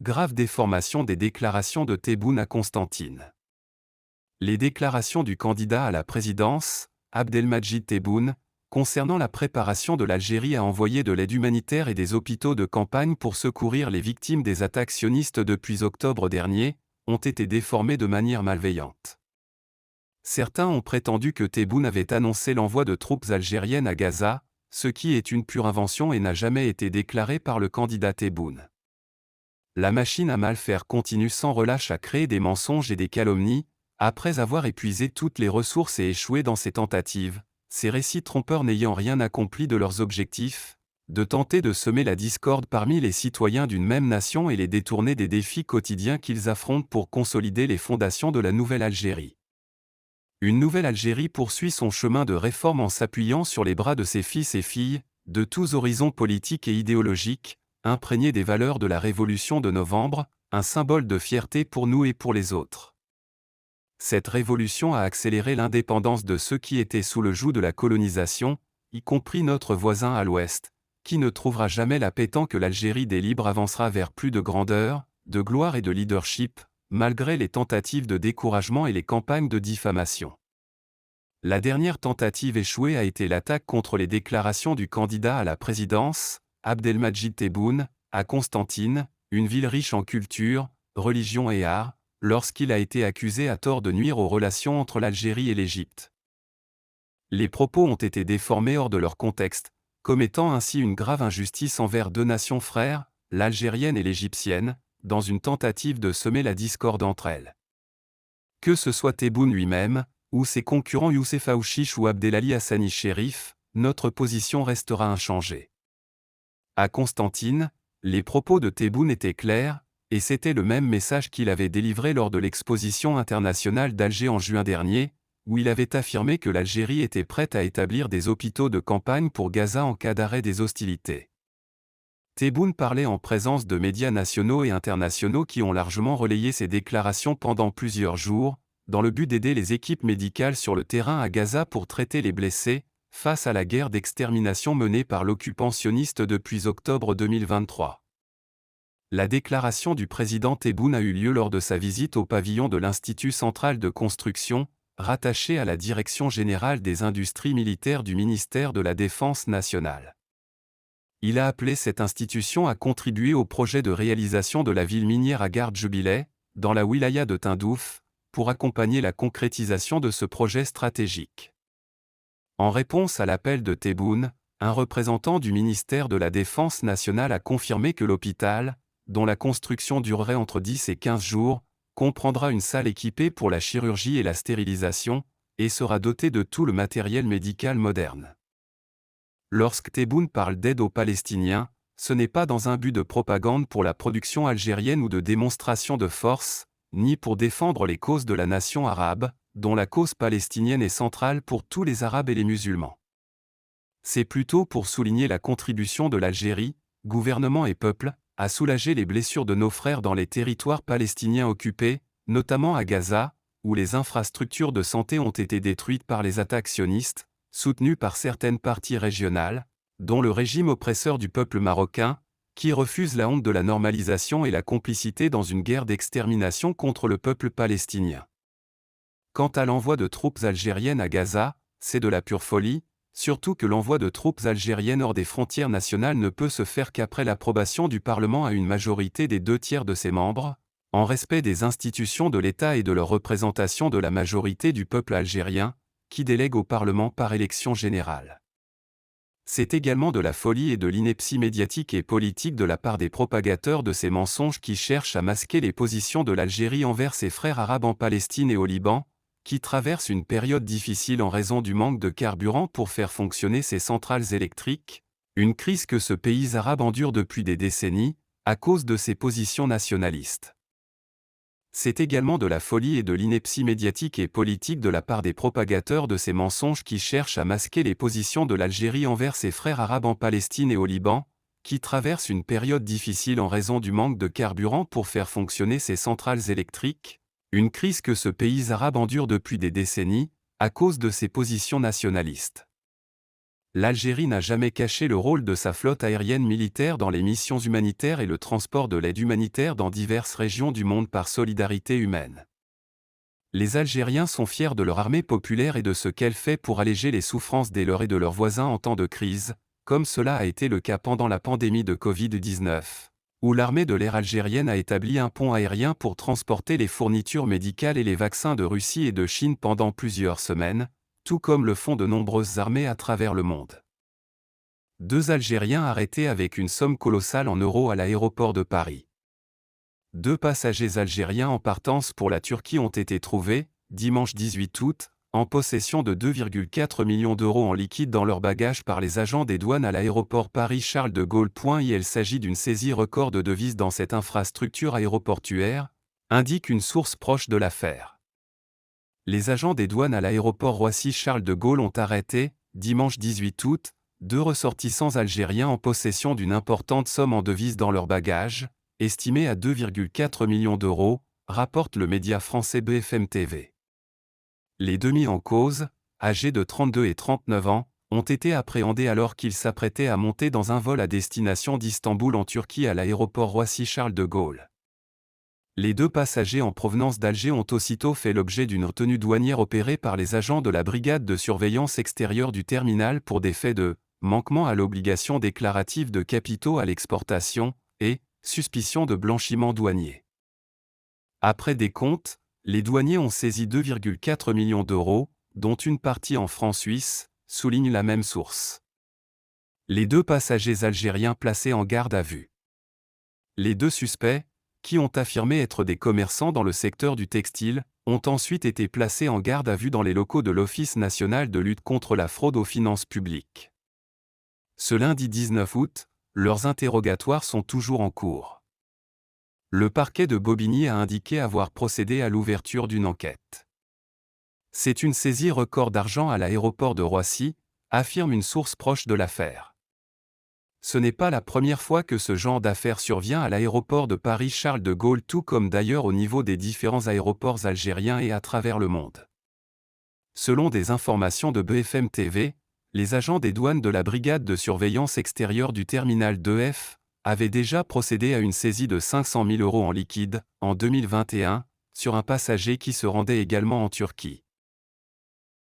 grave déformation des déclarations de Tebboune à Constantine. Les déclarations du candidat à la présidence, Abdelmadjid Tebboune, concernant la préparation de l'Algérie à envoyer de l'aide humanitaire et des hôpitaux de campagne pour secourir les victimes des attaques sionistes depuis octobre dernier, ont été déformées de manière malveillante. Certains ont prétendu que Tebboune avait annoncé l'envoi de troupes algériennes à Gaza, ce qui est une pure invention et n'a jamais été déclaré par le candidat Tebboune. La machine à mal faire continue sans relâche à créer des mensonges et des calomnies, après avoir épuisé toutes les ressources et échoué dans ses tentatives, ces récits trompeurs n'ayant rien accompli de leurs objectifs, de tenter de semer la discorde parmi les citoyens d'une même nation et les détourner des défis quotidiens qu'ils affrontent pour consolider les fondations de la nouvelle Algérie. Une nouvelle Algérie poursuit son chemin de réforme en s'appuyant sur les bras de ses fils et filles, de tous horizons politiques et idéologiques, imprégnés des valeurs de la Révolution de novembre, un symbole de fierté pour nous et pour les autres. Cette révolution a accéléré l'indépendance de ceux qui étaient sous le joug de la colonisation, y compris notre voisin à l'ouest, qui ne trouvera jamais la paix tant que l'Algérie des libres avancera vers plus de grandeur, de gloire et de leadership, malgré les tentatives de découragement et les campagnes de diffamation. La dernière tentative échouée a été l'attaque contre les déclarations du candidat à la présidence, Abdelmadjid Tebboune, à Constantine, une ville riche en culture, religion et art, lorsqu'il a été accusé à tort de nuire aux relations entre l'Algérie et l'Égypte. Les propos ont été déformés hors de leur contexte, commettant ainsi une grave injustice envers deux nations frères, l'algérienne et l'égyptienne, dans une tentative de semer la discorde entre elles. Que ce soit Tebboune lui-même, ou ses concurrents Youssef Aouchiche ou Abdelali Hassani Chérif, notre position restera inchangée. À Constantine, les propos de Tebboune étaient clairs, et c'était le même message qu'il avait délivré lors de l'exposition internationale d'Alger en juin dernier, où il avait affirmé que l'Algérie était prête à établir des hôpitaux de campagne pour Gaza en cas d'arrêt des hostilités. Tebboune parlait en présence de médias nationaux et internationaux qui ont largement relayé ses déclarations pendant plusieurs jours, dans le but d'aider les équipes médicales sur le terrain à Gaza pour traiter les blessés, face à la guerre d'extermination menée par l'occupant sioniste depuis octobre 2023. La déclaration du président Tebboune a eu lieu lors de sa visite au pavillon de l'Institut central de construction, rattaché à la Direction générale des industries militaires du ministère de la Défense nationale. Il a appelé cette institution à contribuer au projet de réalisation de la ville minière à Gare Jubilee, dans la wilaya de Tindouf, pour accompagner la concrétisation de ce projet stratégique. En réponse à l'appel de Tebboune, un représentant du ministère de la Défense nationale a confirmé que l'hôpital, dont la construction durerait entre 10 et 15 jours, comprendra une salle équipée pour la chirurgie et la stérilisation, et sera dotée de tout le matériel médical moderne. Lorsque Tebboune parle d'aide aux Palestiniens, ce n'est pas dans un but de propagande pour la production algérienne ou de démonstration de force, ni pour défendre les causes de la nation arabe, dont la cause palestinienne est centrale pour tous les Arabes et les musulmans. C'est plutôt pour souligner la contribution de l'Algérie, gouvernement et peuple, à soulager les blessures de nos frères dans les territoires palestiniens occupés, notamment à Gaza, où les infrastructures de santé ont été détruites par les attaques sionistes, soutenues par certaines parties régionales, dont le régime oppresseur du peuple marocain, qui refuse la honte de la normalisation et la complicité dans une guerre d'extermination contre le peuple palestinien. Quant à l'envoi de troupes algériennes à Gaza, c'est de la pure folie, surtout que l'envoi de troupes algériennes hors des frontières nationales ne peut se faire qu'après l'approbation du Parlement à une majorité des 2/3 de ses membres, en respect des institutions de l'État et de leur représentation de la majorité du peuple algérien, qui délègue au Parlement par élection générale. C'est également de la folie et de l'ineptie médiatique et politique de la part des propagateurs de ces mensonges qui cherchent à masquer les positions de l'Algérie envers ses frères arabes en Palestine et au Liban, qui traverse une période difficile en raison du manque de carburant pour faire fonctionner ses centrales électriques, une crise que ce pays arabe endure depuis des décennies, à cause de ses positions nationalistes. C'est également de la folie et de l'ineptie médiatique et politique de la part des propagateurs de ces mensonges qui cherchent à masquer les positions de l'Algérie envers ses frères arabes en Palestine et au Liban, qui traverse une période difficile en raison du manque de carburant pour faire fonctionner ses centrales électriques, une crise que ce pays arabe endure depuis des décennies, à cause de ses positions nationalistes. l'Algérie n'a jamais caché le rôle de sa flotte aérienne militaire dans les missions humanitaires et le transport de l'aide humanitaire dans diverses régions du monde par solidarité humaine. Les Algériens sont fiers de leur armée populaire et de ce qu'elle fait pour alléger les souffrances des leurs et de leurs voisins en temps de crise, comme cela a été le cas pendant la pandémie de Covid-19, où l'armée de l'air algérienne a établi un pont aérien pour transporter les fournitures médicales et les vaccins de Russie et de Chine pendant plusieurs semaines, tout comme le font de nombreuses armées à travers le monde. 2 Algériens arrêtés avec une somme colossale en euros à l'aéroport de Paris. 2 passagers algériens en partance pour la Turquie ont été trouvés, dimanche 18 août, en possession de 2,4 millions d'euros en liquide dans leurs bagages par les agents des douanes à l'aéroport Paris-Charles de Gaulle. Il s'agit d'une saisie record de devises dans cette infrastructure aéroportuaire, indique une source proche de l'affaire. Les agents des douanes à l'aéroport Roissy-Charles de Gaulle ont arrêté, dimanche 18 août, 2 ressortissants algériens en possession d'une importante somme en devises dans leurs bagages, estimée à 2,4 millions d'euros, rapporte le média français BFM TV. Les 2 mis en cause, âgés de 32 et 39 ans, ont été appréhendés alors qu'ils s'apprêtaient à monter dans un vol à destination d'Istanbul en Turquie à l'aéroport Roissy-Charles de Gaulle. Les 2 passagers en provenance d'Alger ont aussitôt fait l'objet d'une retenue douanière opérée par les agents de la brigade de surveillance extérieure du terminal pour des faits de manquement à l'obligation déclarative de capitaux à l'exportation et suspicion de blanchiment douanier. Après décompte, les douaniers ont saisi 2,4 millions d'euros, dont une partie en francs suisses, souligne la même source. Les 2 passagers algériens placés en garde à vue. Les 2 suspects, qui ont affirmé être des commerçants dans le secteur du textile, ont ensuite été placés en garde à vue dans les locaux de l'Office national de lutte contre la fraude aux finances publiques. Ce lundi 19 août, leurs interrogatoires sont toujours en cours. Le parquet de Bobigny a indiqué avoir procédé à l'ouverture d'une enquête. C'est une saisie record d'argent à l'aéroport de Roissy, affirme une source proche de l'affaire. Ce n'est pas la première fois que ce genre d'affaire survient à l'aéroport de Paris-Charles de Gaulle, tout comme d'ailleurs au niveau des différents aéroports algériens et à travers le monde. Selon des informations de BFM TV, les agents des douanes de la brigade de surveillance extérieure du terminal 2F avaient déjà procédé à une saisie de 500 000 euros en liquide, en 2021, sur un passager qui se rendait également en Turquie.